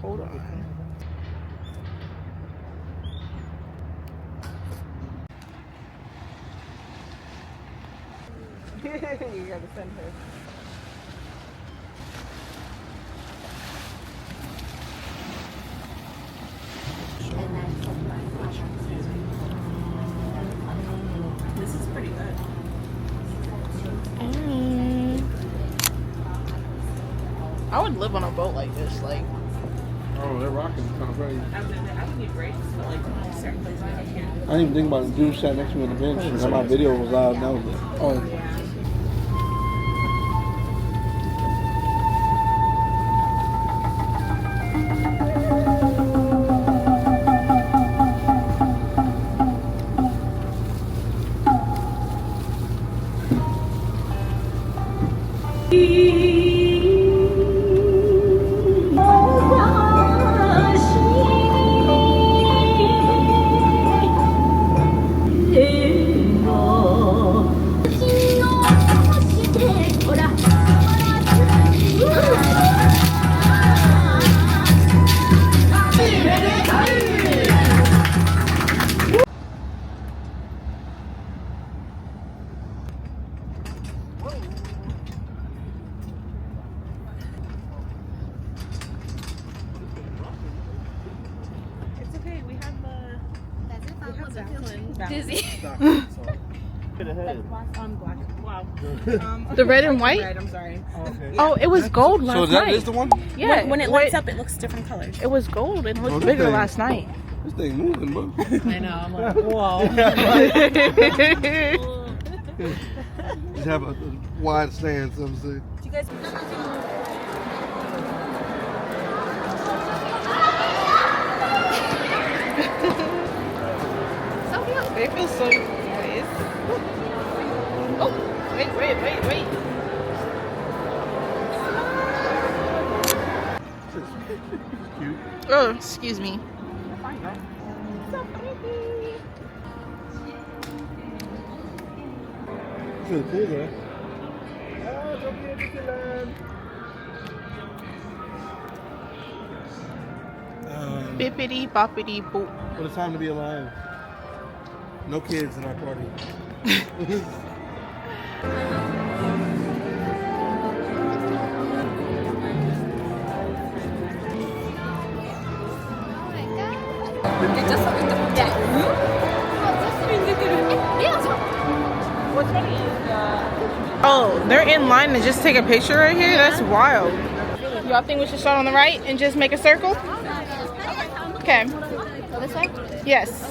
Hold on. You gotta send her. This is pretty good. I would live on a boat like this, like. Oh, they're rocking kind of crazy. I would need breaks, but like certain places I can't. I didn't even think about it. Dude sat next to me on the bench, and my video was loud. And I was like, oh. Yeah. Dizzy. Wow. The red and white? Red, I'm sorry. Okay. Oh, it was gold last So night. that is the one? Yeah. When it lights up, it looks different colors. It was gold and it looked Oh, bigger okay. last night. This thing moving, bro. I know. I'm like, whoa. Just have a wide stance, I'm saying. Do you guys? They feel so nice. Oh, wait. Cute. Oh, excuse me. It's really cool, though. Tokyooooo Disneyland. Bippity boppity boop. What a time to be alive. No kids in our party. What's funny is Oh, they're in line to just take a picture right here? That's wild. Y'all think we should start on the right and just make a circle? Okay. Go this way? Yes.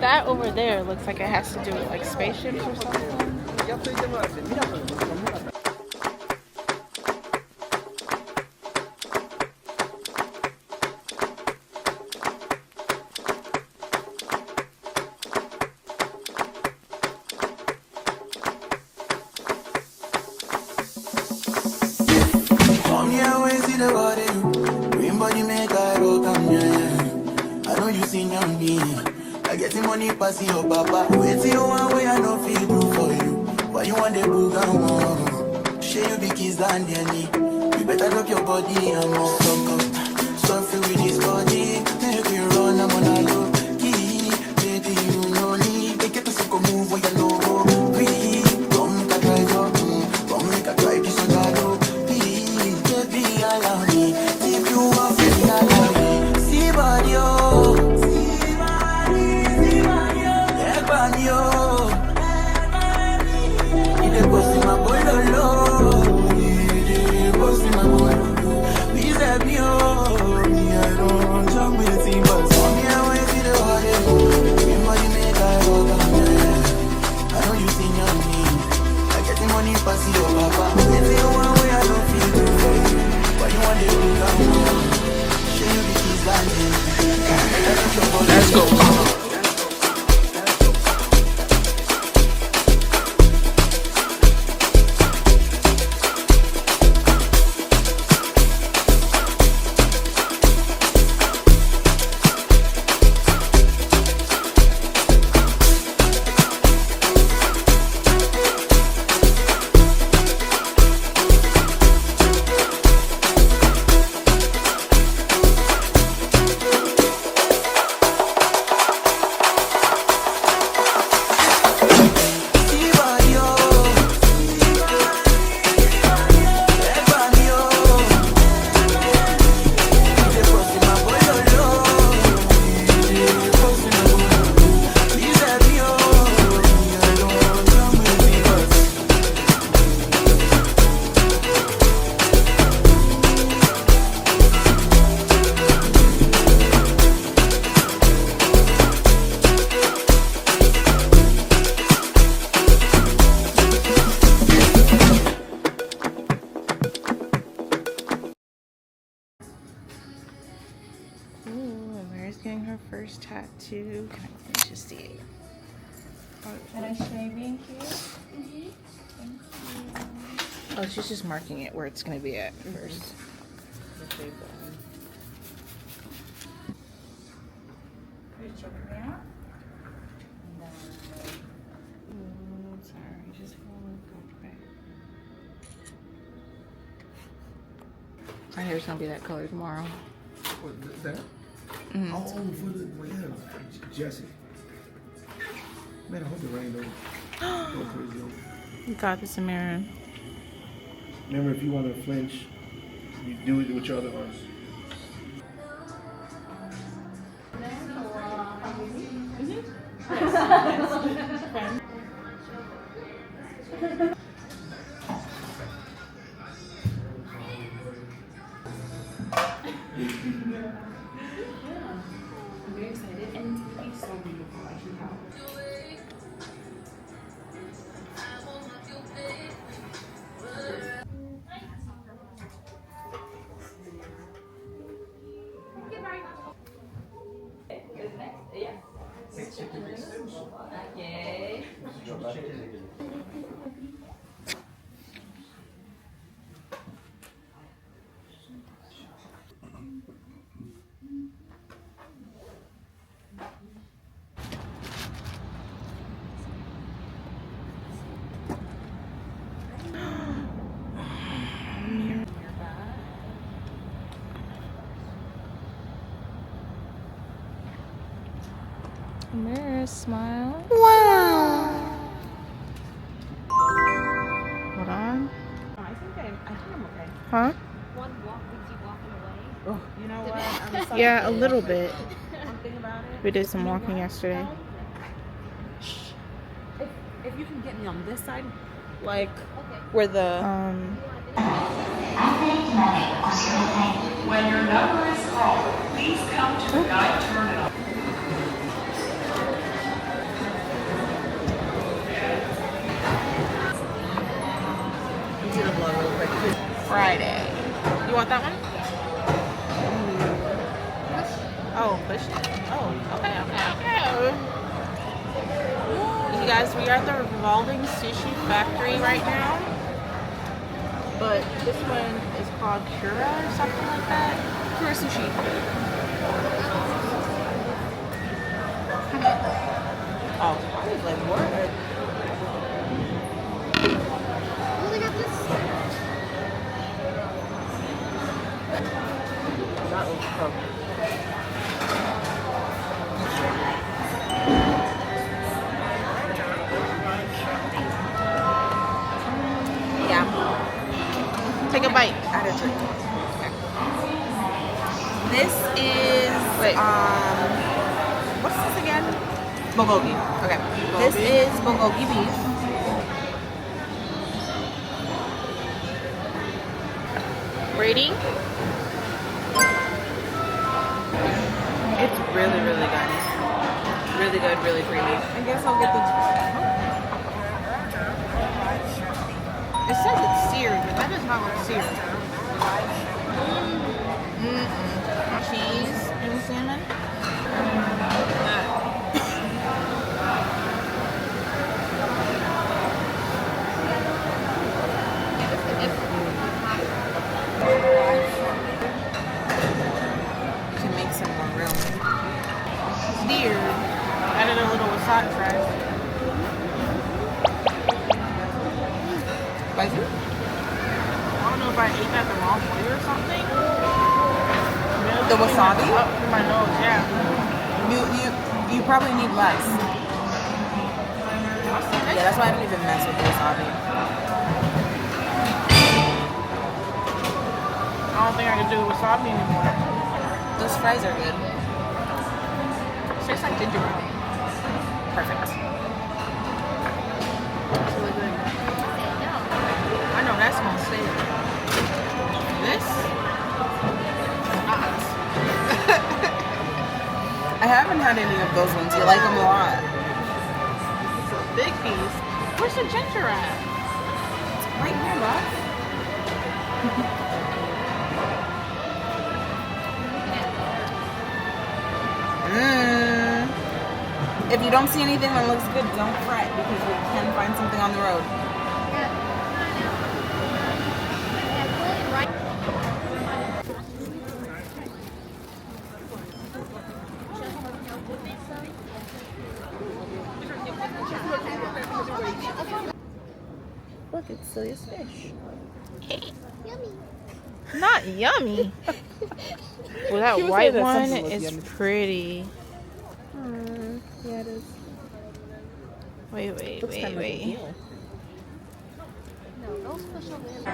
That over there looks like it has to do with like spaceships or something. Come here, we see the body. Green body make I roll, come here. I know you seen young me. I get the money passing your papa. Wait till you want way I know feel do for you. Why you want the boogan? Share you be kiss than the knee. You better drop your body and more come. Suffer with this body. Make you run, I'm on a low key. Baby, you know me. Take it to suck move where you know go. Breathe, come make a drive up. Come make a drive this on the road. Baby, allow me. If you want me, allow me. See body, oh. Money pass your papa. first tattoo. Let me just see it. Can I shaving here? Oh, she's just marking it where it's gonna be at first. Sorry, just back. My hair's gonna be that color tomorrow. What, that? Mm-hmm. Oh, for the Jesse. Man, I hope the rain don't go crazy on me. You got this, Amira. Remember, if you want to flinch, you do it with your other arms. I'm very excited and it's so beautiful. I can tell. Mirror smile. Wow. Hold on. I think I'm okay. Huh? One walk with you walking away. Oh, You know what? I'm sorry. Yeah, a little bit. One thing about it. We did some walking yesterday. If you can get me on this side, like Where the When your number is called, please come to the guide terminal. do the blow real quick. Friday. You want that one? Oh, push it. Oh, okay. You guys, we are at the revolving sushi factory right now. But this one is called Kura or something like that. Kura sushi. Oh, I was like, what? That looks perfect. Yeah. Take a bite. Add a drink. This is what's this again? Bulgogi. Okay. This is bulgogi beef. Rating? It's really, really good. Really good, really creamy. I guess I'll get the. It says it's seared, but that does not look seared. Cheese and salmon. Can make some more room. Seared. Added a little wasabi fries. Spicy? I don't know if I ate that the wrong way or something. The wasabi? Up to my nose, yeah. You probably need less. Yeah, that's why I don't even mess with the wasabi. I don't think I can do wasabi anymore. Those fries are good. It tastes like gingerbread. Perfect. It's really good. I know that smells savory. This? I haven't had any of those ones. You like them a lot. It's a big piece. Where's the ginger at? Right here, boss. Mmm. If you don't see anything that looks good, don't fret because we can find something on the road. Look, it's Cilya's fish. Not yummy. Well, that People say white that one something is looks yummy. pretty. Yeah, it is. Wait. Looks kind of like a eel. No, those fish over there.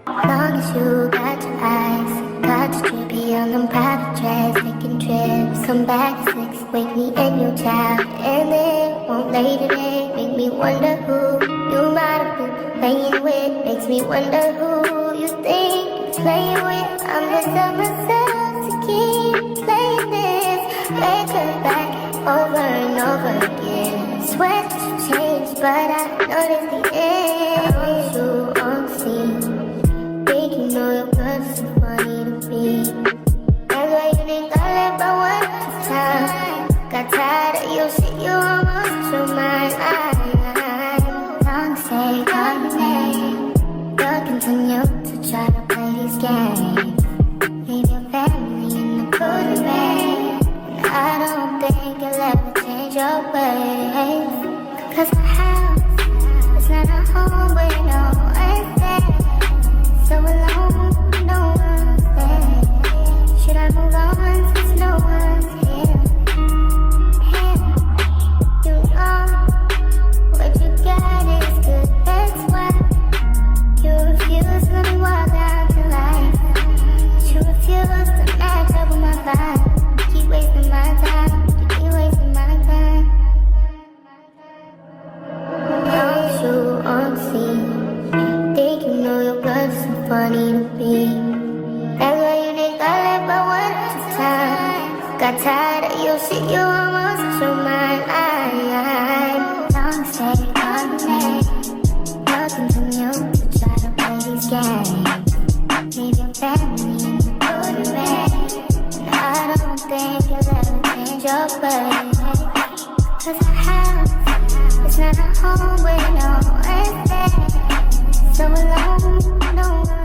Long as you got your eyes, got your drippy on them private jets, taking trips. Come back at 6, wake me and your child, and then won't lay today. Make me wonder who you might have been playing with. Makes me wonder who you think you're playing with. I'm just on myself to keep playing this record back over and over again. Swear that you changed, but I noticed the end. Don't you on scene? Think you know your girl's so funny to me. That's why you think I left my work this time. Got tired of your shit, you almost your mind. Don't say your name. You'll continue to try to play these games. Leave your family in the cold rain. And I don't think you'll ever change your ways. Cause my house is not a home with no one's there. So alone, no one's there. Should I move on since no one's here? You know what you got is good, that's why you refuse to let me walk down to life. You refuse to match up with my vibe. Keep wasting my time, you keep wasting my time. Don't you on scene? Think you know your blood's so funny to me. That's why you think I left my work this time. Got tired of your shit, you almost your mind. Don't say your name. You'll continue to try to play these games. Leave your family in the cold rain. And I don't think you'll ever change your ways. Cause the house is not a home with no one's there. So alone, no one.